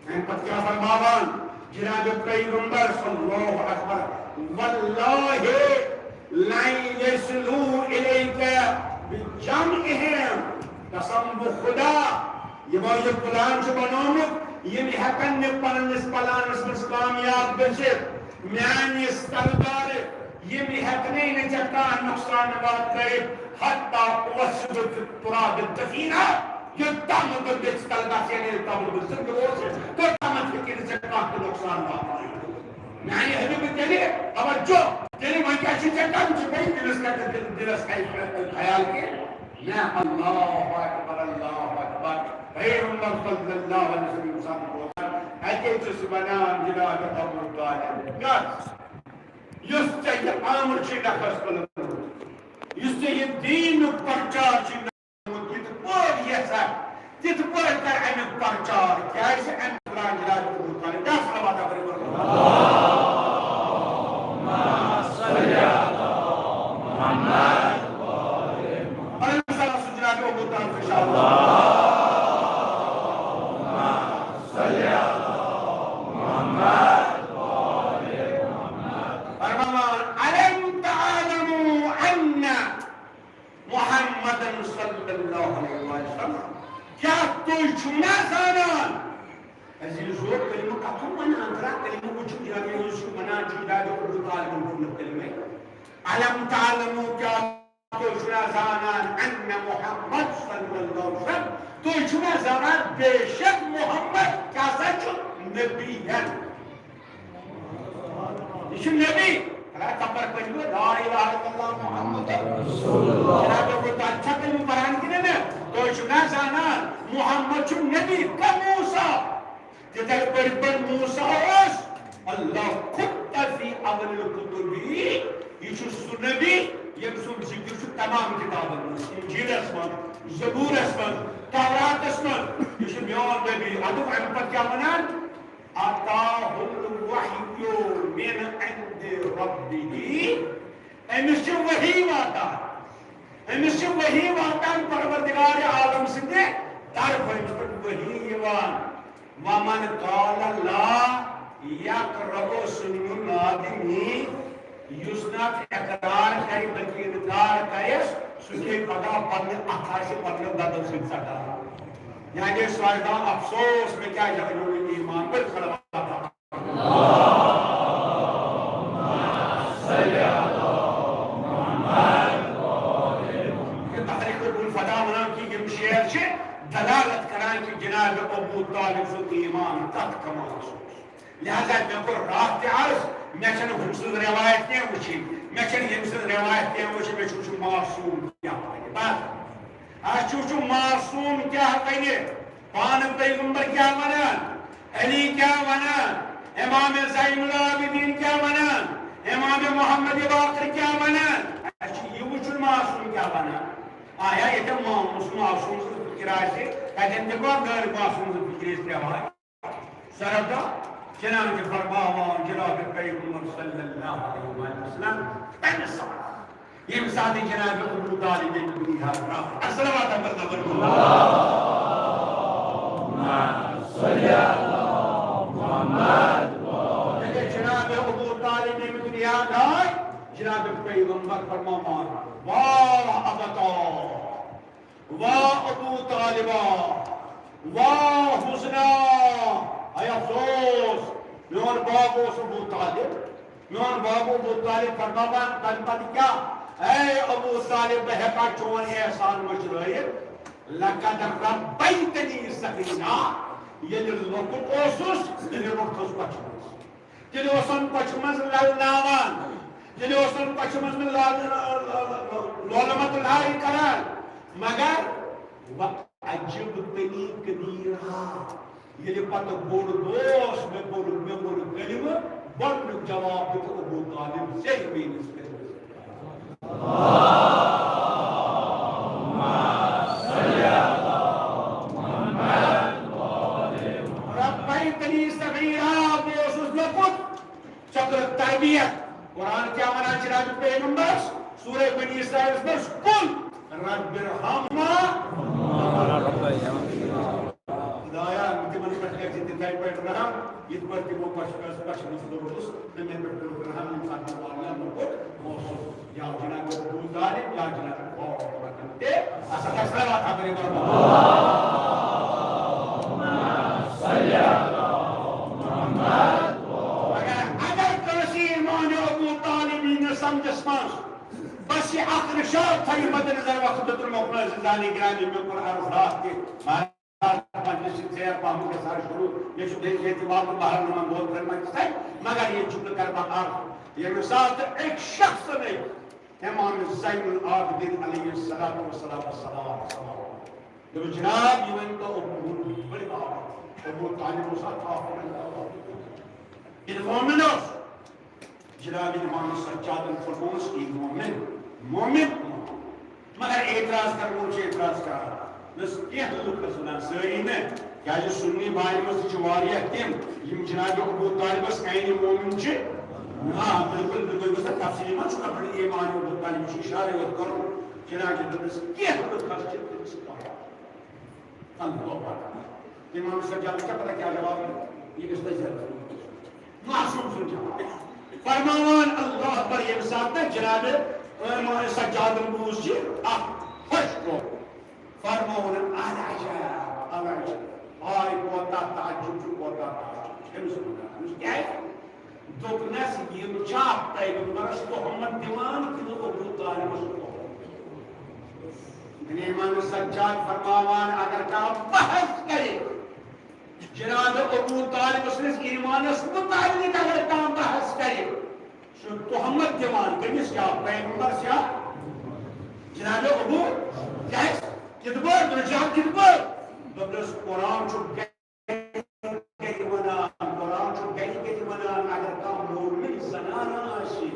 ہیں پت کیا فرماوان جناب پیغمبر صلی اللہ علیہ وسلم واللہ لن یسلو الیکا بجمعهم قسم بخدا یہ پلان چھ بنومت یہ ہیکن پنس پلانس مز کامیاب گژھت میانس تلدار یہ ہیکنے نچکا نقصان وات کرے حتی اوسد تراب الدفینہ یہ تم گدس تلدار سے تم گزر گوش تو تم فکر چکا نقصان وات کرے میانی حبیب تیلی توجہ تیلی من کیا چکا مجھے بھئی دلس خیال کے یا اللہ اکبر پیغمبر صلی اللہ علیہ وسلم حدیث سبنان جناب ابو طالب گس یس چاہیے عامر چی نفس کلم یس چاہیے دین پرچار چی نفس جت پور یہ سب جت پور کر امیت پرچار کیا اسے امیت قرآن جناب ابو طالب دس روادہ بری علم تعلموا کیا تو شنا زانان ان محمد صلی اللہ علیہ وسلم تو شنا زانان بے شک محمد کیا سچ نبی ہے یہ نبی کہا تبر پڑھو لا الہ الا اللہ محمد رسول اللہ جناب کو اچھا کلمہ بیان کینے نا تو شنا زانان محمد چھ نبی کا موسی جدر پر موسی اس اللہ خود فی اول الکتب یہ نبی یم سن ذکر تمام کتابن انجیل اسمن زبور اسمن تورات اسمن یہ میون نبی ادو ام پر کیا ونان اتاه الوحی من عند ربه امس وحی واتا امس وحی واتا پروردگار عالم سندے طرف وحی یوان ومن قال لا یقرب سن نادمی یوسنات اقرار کری بکیردار کریس سکے پتا پڑھنے اکھاش پڑھنے بدل سکھ سکتا یعنی سوالدہ افسوس میں کیا جانوی ایمان پر صلوات اللہ صلی اللہ محمد یہ تحریک الفدا منام کی یہ شعر سے دلالت کرائیں کہ جناب ابو طالب سے ایمان تک کمال سوچ لہذا میں کو راہ عرض میں چھن حمسن روایت کیا وچھی میں چھن حمسن روایت کیا وچھی میں چھو معصوم کیا ہے بات آج چھو معصوم کیا ہے پان پیغمبر کیا ونان علی کیا ونان امام زین العابدین کیا ونان امام محمد باقر کیا ونان اچھی یہ وچھو معصوم کیا ونان آیا یہ تو معصوم سے فکر آئے سے کہتے ہیں کہ غیر معصوم سے فکر اس روایت سرابدہ جناب کے فرماوان جناب پیغمبر صلی اللہ علیہ وسلم پہنے سوال یہ مساعدی جناب ابو طالب دنیا راہ السلامات اللہ برکو اللہم صلی اللہ محمد جناب ابو طالب دنیا دائی جناب پیغمبر فرماوان واہ ابتا واہ ابو طالبہ واہ حسنا اے افسوس میون باب اوس ابو طالب میون باب ابو طالب فرماوان تم پتہ کیا اے ابو طالب بہ ہیکا چون احسان مشرائیت لقد ربیتنی صغیرا ییٚلہِ لۄکُٹ اوسُس تیٚلہِ روٚٹھُس پچہِ منٛز تیٚلہِ اوسُم پچہِ منٛز للناوان تیٚلہِ اوسُم پچہِ منٛز لولمت لارِ کران مگر عجب تنی کبیرا ییٚلہِ پتہٕ بوٚڑ دوس مےٚ پوٚر کلمہٕ گۄڈنیُک جواب دیُت ابو طالب ژےٚ میٲنِس کلمس ربیتنی صغیرا بہٕ اوسُس لۄکُٹ ژےٚ کٔرٕتھ تربیت قرآن کیا ونان چھِ جناب پیغمبرس سورہ بنی اسرائیلس منٛز قل رب ارحمہما خدایا تمن پٮ۪ٹھ گژھِ تِتھے پٲٹھۍ رحم یِتھ پٲٹھۍ تِمو پچہِ منٛز روٚٹُس تہٕ مےٚ پٮ۪ٹھ کوٚرُکھ رحم ییٚمہِ ساتہٕ بہٕ واریاہ لۄکُٹ اوسُس یا جناب ابو طالب یا جناب فاطمہ تہِ اصل صلوات حضرت محمد سمجھس مز بس یہ اخ نشاط تھا یہ مد نظر وقت مقبل زندانی گرامی میں پر عرض رات کے مجلس سے پاہم کے ساتھ شروع یہ شو دیکھ لیتی واقع باہر نمان بول کر مجلس ہے مگر یہ چکل کر باہر یہ مثال ایک شخص نہیں امام زین العابدین علیہ السلام جب جناب یہ تو بڑی بات ابو طالب ساتھ ان مومنوس جناب امام سجاد الفرموس کی مومن مگر اعتراض کرنا اعتراض کر بس کیا لوگ سنان ساری میں کیا جو سنی بھائی میں سے واریہ تم یم جناب ابو طالب کہیں مومن چھ ہاں بالکل بالکل بس تفصیل ما چھو اپنی ایمان ابو طالب کی اشارہ کرو جناب بس کیا لوگ خرچ امام سجاد کا پتہ کیا جواب ہے یہ کس طرح معصوم سن جواب فرمان اللہ اکبر یہ ساتھ جناب امام سجاد البوس جی خوش کو فرمان آئی کوتا تعجب کوتا کیا ہے دوکنس یم چاپ پیغمبرس تہمت دیوان کہ ابو طالب امام سجاد فرمان اگر کا بحث کرے جناب ابو طالب اس ایمانس متعلق اگر کام بحث کرے شو تہمت دیوان کمس کیا پیغمبر کیا جناب ابو کیا کتبر درجات کتبر دبلس قرآن چھو گئی ونان قرآن چھو گئی ونان اگر کام مومن زنان آشی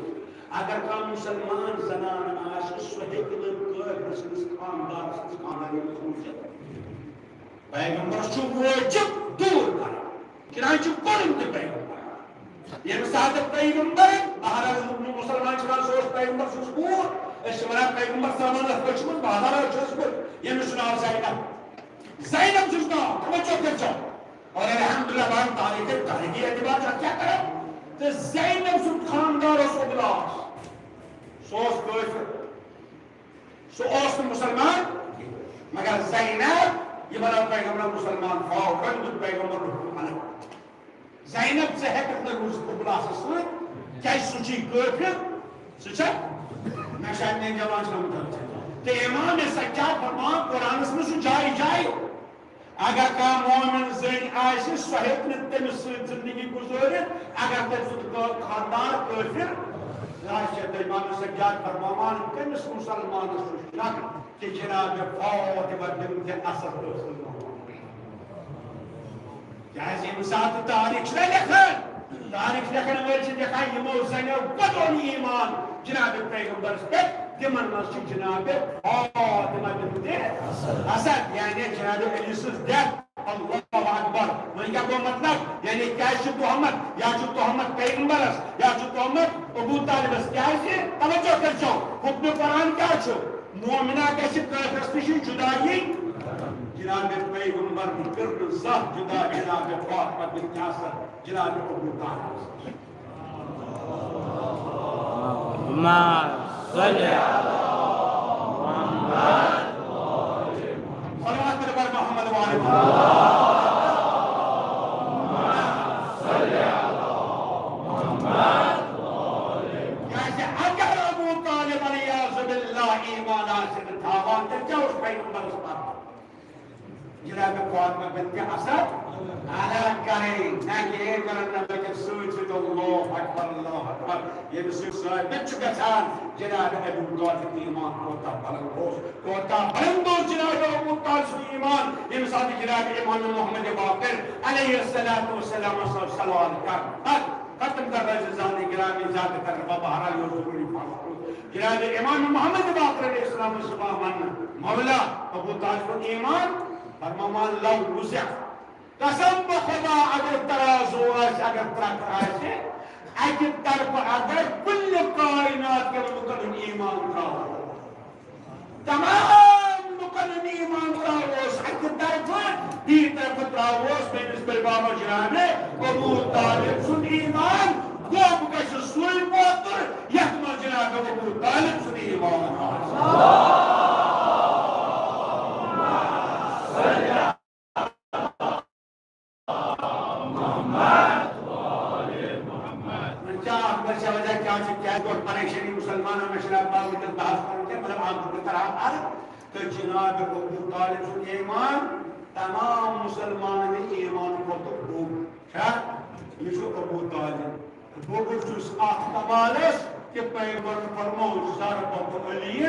اگر کام مسلمان زنان آشی سوہی کلن کوئی بسنس خاندار سنس خانداری میں پیغمبر چھو واجب دور کر چنانچہ قرم تہ پیغمبر یم ساتھ پیغمبر بہر مسلمان چھان سوچ پیغمبر سوچ پور اس ونان پیغمبر سامان بچمن بہر چھس پور یم سناو زینب سوچ ناو توجہ کرچو اور الحمدللہ بان تاریخی اعتبار کیا کرو تو زینب سن خاندار اس ابلاس سوس کافر سو اس مسلمان مگر زینب یہ بڑا پیغمبر مسلمان فاو رنگ پیغمبر رحمانہ زینب سے ہے کتنا روز ابلاس اسلام کیا سوچی کافر سوچا میں شاید نہیں جوان چلوں تو امام سجاد فرمان قرآن اس میں سو جائے اگر کا مومن زین آئیسی صحیح تمس زندگی گزارت اگر تم خاندار کافر راشد امام سجاد فرمان کمس مسلمان شک کہ جناب فاطمہ بنت اسد جائز امسات تاریخ لکھن تاریخ لکھن ویل سے دیکھا یمو زینو بدونی ایمان جناب پیغمبر پہ تمن مز جناب فاطمہ بنت اسد یعنی جناب علی سز دیت اللہ اکبر وہی کیا کو مطلب یعنی کیا تہمت یا تہمت پیغمبرس یا تہمت ابو طالبس کیا توجہ کرچو حکم قرآن کیا چھو مومنہ کیسے کافرس نش جدائی جناب پیغمبر کرد زہ جدا جناب فاطمہ بنت اسد جناب ابو طالب ما صلی علی محمد صلوات جیسے اگر ابو طالب علیہ باللہ ایمان حاصل تھا تو کیا اس پیغمبر اس پر جناب فاطمہ بنت اسد انا کریں نگے کرن بچ سوچ اللہ اکبر یہ سوچ بچ گژھان جناب ابو طالب ایمان کوتا بلند جناب ابو طالب ایمان یم ساتھ جناب امام محمد باقر علیہ الصلوۃ والسلام صلوات کر ختم کر رہے زانے گرامی ذات کر بابا ہرا یو ضروری فاصلہ جناب امام محمد باقر علیہ السلام سبحان مولا ابو طالب ایمان فرمان لو وسع قسم بخدا اگر ترازو اگر ترک آئے اکی طرف اگر کل کائنات کے مقدم ایمان کا تمام مقدم ایمان کا اکی طرف دی طرف تراوس میں اس پر بابا جنانے ابو طالب سن ایمان وہ بکش سوئی پوتر یکمہ جناب ابو طالب سن ایمان پریشانی مسلمانوں میں شراب باغ میں بحث کرتے ہیں مطلب عام طور طرح آر تو جناب ابو طالب سن ایمان تمام مسلمانوں میں ایمان کو تو خوب کیا یہ جو ابو طالب وہ کچھ کمالس کہ پیغمبر فرمود ضربت علی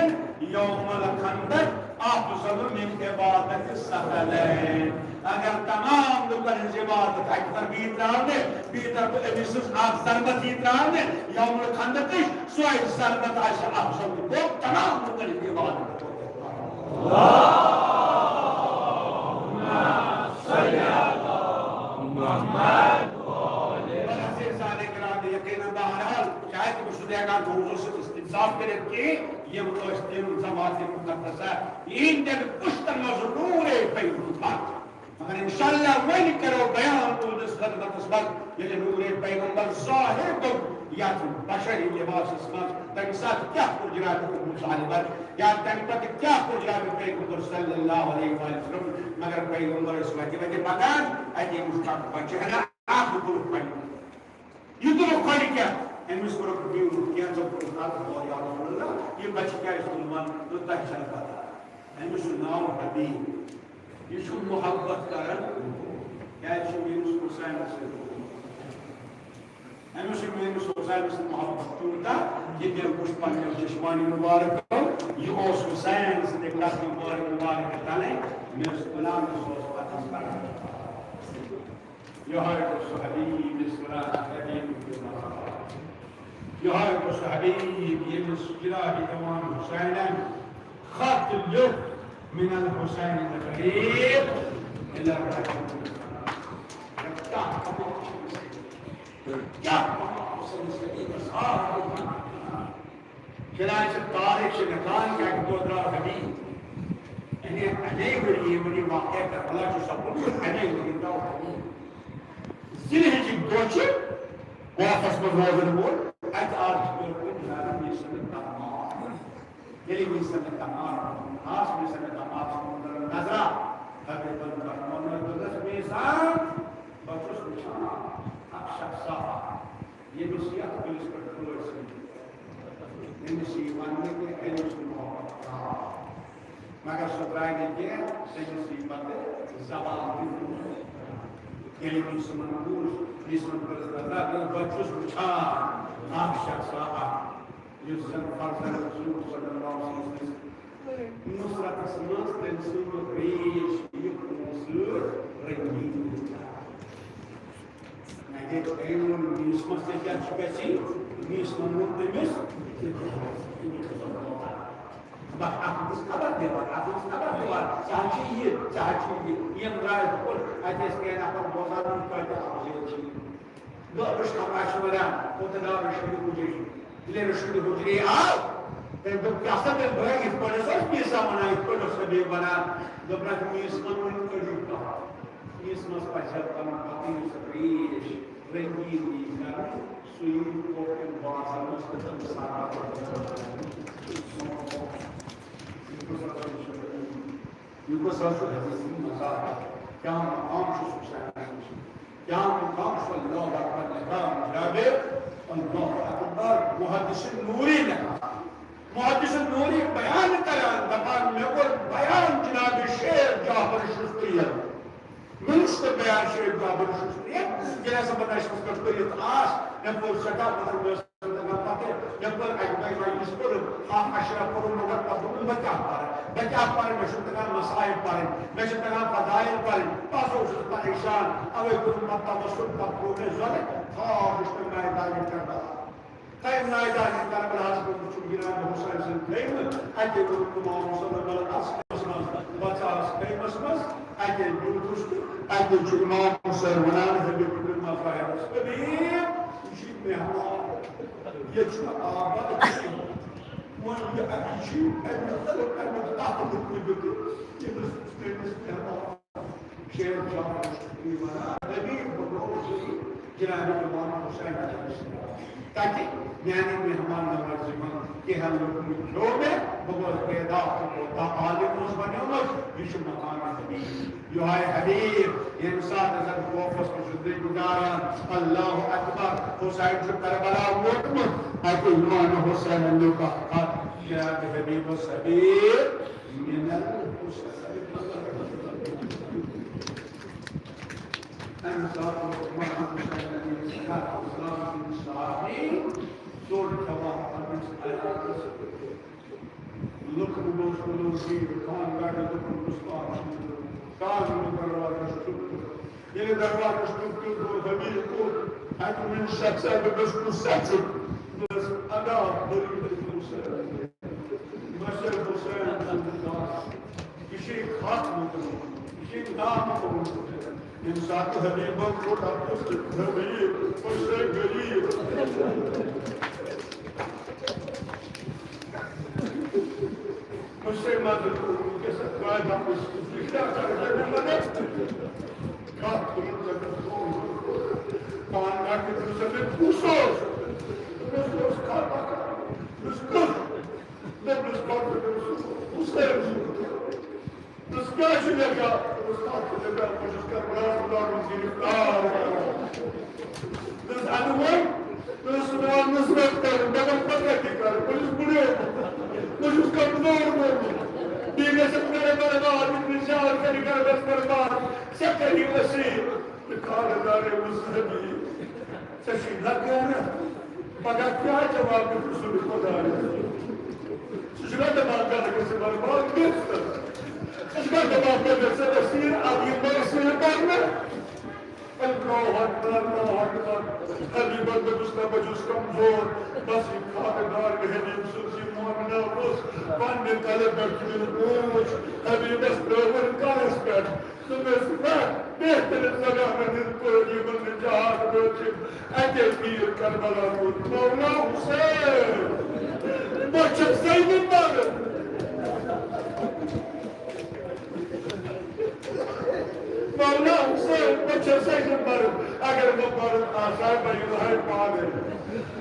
یوم الخندق افضل من عبادت السہلین اگر تمام لوگوں نے عبادت اکثر بیت رہنے بیتر امس آپ ضربت ہی رہنے یوم الخندق سوائے ضربت عشر افضل کو تمام لوگوں نے عبادت اللہم صلی علی محمد شاید کہ شدیگان دوزوں سے استنصاف کریں کہ یہ مقصدین زمات مقدسہ ان دن پشتر مضرور پیغمبر مگر انشاءاللہ وہی کرو بیان کو دس خدمت اسمت یہ نور پیغمبر ظاہر کو یا بشری لباس اسمت تک ساتھ کیا پرجرات کو مصالبت یا تک پتہ کیا پرجرات پیغمبر صلی اللہ علیہ وسلم مگر پیغمبر اسمت کی وجہ پکان ایتی مشتاق بچے ہیں آپ کو پڑھیں یہ تو کوئی کیا امس کو دیو کیا جو استاد اور یا رسول اللہ یہ بچ کیا مسلمان تو تہشن پتا امس نام حبیب یہ شو محبت کرن یا شو یونس حسین سے امس حسین سے محبت کرتا یہ دل خوش پانے چشمانی مبارک یہ اس حسین سے دکھاتی مبارک تانے میں غلام رسول پتہ کرا يهاجر الصحابي بالصلاة الكريم يهاجر الصحابي يلبس جلاب إمام حسين خط اللف من الحسين الغريب إلى الرحمة جلائش الطارق شنطان كان قدرة حبيب يعني عليه ولي واقع الله يسبب عليه ولي حبيب Silahcı doçu, bu afasma rozunu bul, et artık görkün yarım insanı tamam. Gelim insanı tamam, az insanı tamam, onların nazara, tabi ben onların nazara insan, bakış uçan, akşaksa, yeni siyah polis kırkılıyorsun. Yeni siyahmanlık ve en üstün muhabbet. Maka sotrayla diye, seni siyahmanlık, zavallı Ele Müslüman olur, Müslüman kızlarla bir bakış uçar, akşam saat, yüzden fazla Resulü sallallahu aleyhi ve sellem. Nusrat asmaz tensubu reis, yukmusur, rengin. Nege emun Müslüman seçer şüphesi, Müslüman mutlumuz, bak aklımız kabar diyor, aklımız kabar diyor. Sahaçı yem rayet kul, ateş kayna par bozarın kayda ağzı. Doğruş kamaşmadan, o da doğruş bir hücre. Dile rüşkü hücreyi al. Ben bu kasa ben böyle gitmeliyiz. Bir zamana gitmeliyiz bir bana. Dobra Müslümanın çocukta. Müslüman paşa tamam kapıyı sıkıyış. Rengin insan, suyun kokun bazarımız kıtım sarı. Yuko sasa کیا مقام چھُ حسین کیا مقام چھُ اللہ اکبر لکھان جناب اللہ اکبر محدث نوری لکھان محدث نوری بیان کران دپان مے کوٚر بیان جناب شیخ جعفر شستری منشت بیان شیخ جعفر شستری ییٚلہِ ہسا بہٕ نشرس پٮ۪ٹھ کٔرِتھ آس مےٚ پوٚر سٮ۪ٹھاہ مطلب مےٚ ٲس تگان پتہٕ مےٚ پوٚر اکہِ دۄیہِ مجلس پوٚرُم اکھ اشرف پوٚرُم مگر پتہٕ دوٚپُم بہٕ کیٛاہ پرٕ مےٚ چھُنہٕ تگان مسائل پرٕنۍ مےٚ چھِ تگان فضائل پرٕنۍ بہٕ ہسا اوسُس پریشان اوے کوٚرُم پتہٕ توسُل پتہٕ ترٛوو مےٚ ضوٚرتھ ہاوُس تہٕ میدانہِ کربلا تَمہِ میدانہِ کربلاہس منٛز چھُ جناب حسین سٕنٛدۍ ترٛیٚیمہِ اَتے روٗد اِمام حسین اصلس منٛز بژاس ترٛیٚیمس منٛز اَتے بیوٗٹھُس تہٕ اَتے چھُ اِمام حسین ونان حبیب المظاہرس حبیب یہِ چھُ مہمان یہ چھُ آباد وۄنۍ یہِ اَتہِ چھِ اَمیُک تَتھ مُطلِق ییٚمِس میٲنِس مہمان شیخ جعفر شستری ونان حبیب بہٕ گوٚوُس جناب امام حسین تاکہ میانے مہمان نوازی منٛز کینٛہہ لوٗکھ کھیوٚو مےٚ بہٕ گوٚوُس بیدار تہٕ کوٗتاہ عالم اوس بنیومُت یہِ چھُ مقام حبیب یِہوٚے حبیب ییٚمہِ ساتہٕ زن خوفس منٛز چھُ زندگی گُزاران اللہ اکبر حسین چھُ کربلا ووتمُت اَتہِ اِمام حسینن لیوٗکھ اکھ خط جناب حبیبس حبیب من الحسین اَمہِ ساتہٕ اوس اِمام حسین علیہ السلام ژوٚٹ کھٮ۪وان پننِس عیالس لُکن گوٚژھ نہٕ بِہِتھ خانگاہہِ دوٚپُن مُصطفیٰ کاغذ دروازس ٹُکٹ ییٚلہِ دروازس ٹُکٹ گوٚو حبیب کوٚر اَتہِ وٕنہِ شخصا بہٕ گژھٕ سَژُن بہٕ ٲسٕس ادا حسین مشر حسین سُنٛد داس یہِ چھُ خط موٚکلمُت یہِ چھُ نام کوٚرمُت ییٚمہِ ساتہٕ حبیبن کوٚر اَتھ حبیب حسین غریب مجھے مدد کروں کہ سب قائدہ مجھے مدد کھات کروں پانگا کے دوسرے میں پوسوس پوسوس کھاتا پوسوس نبلس پاک حسین نسکاش لگا نسکاش لگا مجھے کربلا اللہ گرفتار نس انوان نس نوان نسرت کر مگر پتہ کی کر پولیس بڑے مجھے کمزور بولوں دیگر سے میرے برباد اتنی شاعر کری کر بس برباد سکری وسیع خاندار مذہبی سشی لگ گیا نا مگر کیا جواب رسول خدا ہے سشکا دماغ کا لگے سے برباد گفت سشکا دماغ کا لگے سے اسیر آگی برسیر کرنا اللہ اکبر حبیب المصطفیٰ بجوز کمزور بس خاندار حبیب سنسی مومنہ روز پانے طلب اکمل بوچ حبیب اسپرور کارس پر تمہیں سکھت بہتر زگاہ دل کو جیون جہاد بچم اجے پیر کربلا بود مولا حسین بچم سید مگر مولا حسین بچہ سید مرد اگر وہ مرد آسائے بھائی پاگل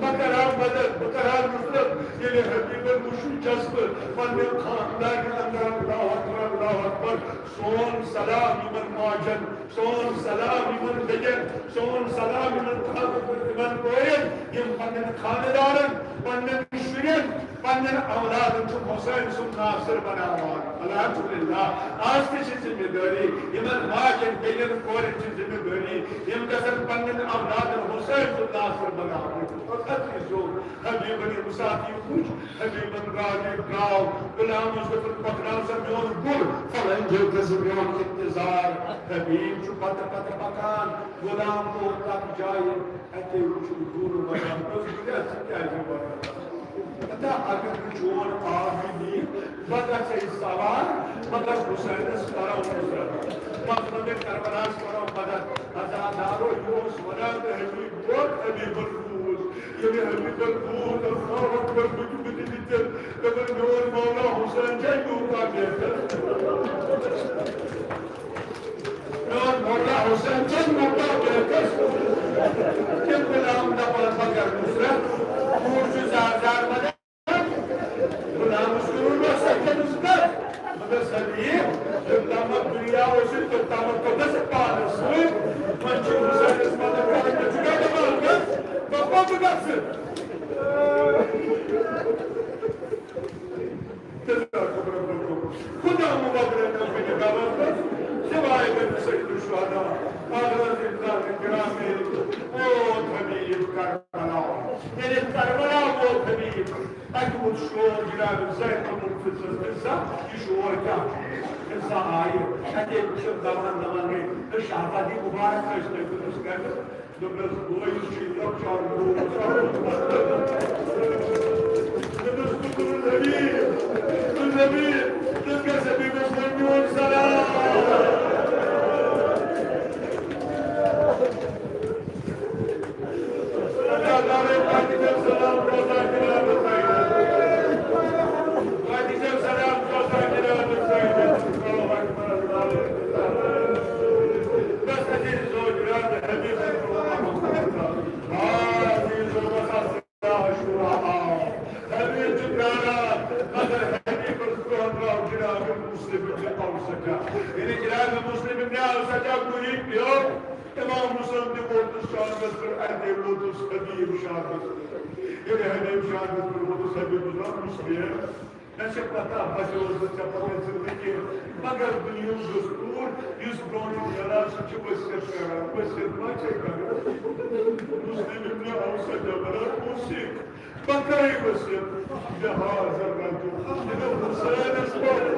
مکرام مدد مکرام نصرت یہ حبیب المشی جذب فن خاندان اندر اللہ اکبر سون سلام ایمن ماجن سون سلام ایمن بجن سون سلام ایمن کوئن یم پنن خاندارن پنن شرین پنن اولادن چھو حسین سن ناصر بناوان الحمدللہ آج کی ذمہ داری یمن ماجن بیلن کورن چھ ذمہ داری یم گژھن پنن اولادن حسین سن ناصر بناوان حبیب مساتی کچھ حبیب راجی کراو غلام مصطفیٰ پکڑاو سب میون گر فلنجو کس میون انتظار حبیب چھو پتہ پتہ پکان غلام کو تک جائے اتے چھو گر بنام اس گیا کیا جی پتہ اگر چون آبی پتہ سے سوار پتہ حسین کرو نصرت مطلب کربلاس کرو مدد ازادارو یوس ونات حبیب بہت حبیب الروز یہ حبیب الروز اللہ اکبر بجو بجی بیتر قبر میون مولا حسین جائے دوکا بیتر میون مولا حسین جائے دوکا بیتر کم غلام دبال بگر نصرت مورج زار مدد غلام سرور و سکن نصرت مگر صدیق جب دامت دنیا وشد تو دامت قدس nasıl? خدا مبادرة من الغابات سواء من سيد الشهداء حضرة الزاد الكرامي موت حبيب كربلاء من الكربلاء موت حبيب أكبر شعور جناب زيد المنفذ الزا يشعور كام إنسان آئيه أكيد بشر زمان میں شہزادی مبارک کا اس نے دبلس بوئی شیلک چار النبي تلك سبيل المسلمين سلام تمام مسلم دیوتس شانس پر اندے لوتس حبیب شانس یہ حبیب شانس پر لوتس حبیب مسلم نش پتہ بچوس چپل زندگی مگر دنیا دستور اس برون جلا سچ وسیت کرا وسیت ما چے کرا مسلم نے اوسا جبر کوسی بکائی وسیت جہاز رجو حسین اسپورٹ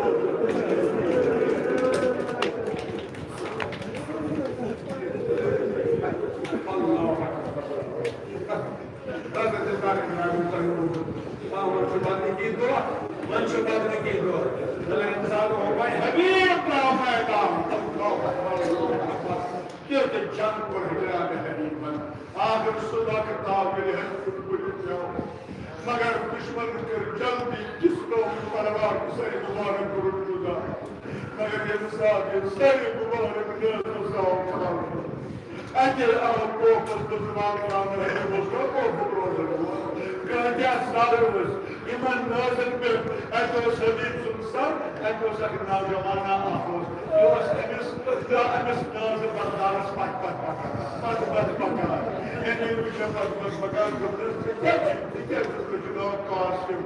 مگر دشمن کر جلدی جس کو پرواہ سے مبارک کرو مگر یہ مساعد سارے مبارک دے تو اجل اہم کو مستزمان کام رہے بسکو کو بکروزن کہتے ہیں سالوز ایمان نازل پر ایتو سبیب سنسان ایتو سکر نوجوانا آفوز جو اس امس نازل پر دارس پت پکا یعنی وچہ پت پکا کردس دیکھیں اس جناب قاسم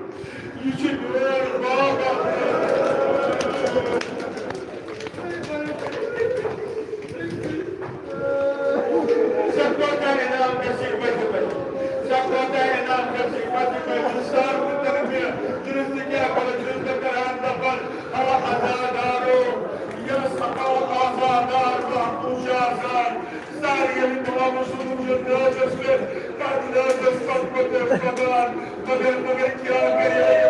یہ چھ دور بابا مگر کیا کرے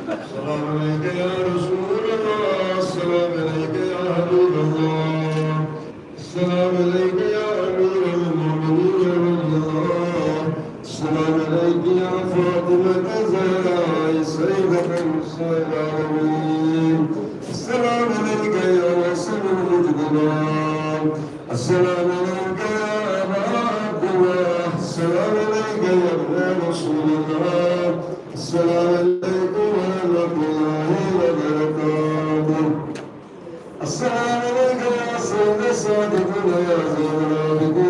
السلام عليك يا رسول الله السلام عليك يا حبيب الله السلام عليك يا أمير المؤمنين والله السلام عليك يا فاطمة الزهراء سيدة النساء العالمين السلام عليك يا وسيم المجتبى السلام عليك يا أبا عبد الله السلام عليك يا ابن رسول الله السلام عليكم ورحمة الله وبركاته السلام عليك يا سيد الصادقين يا زين العابدين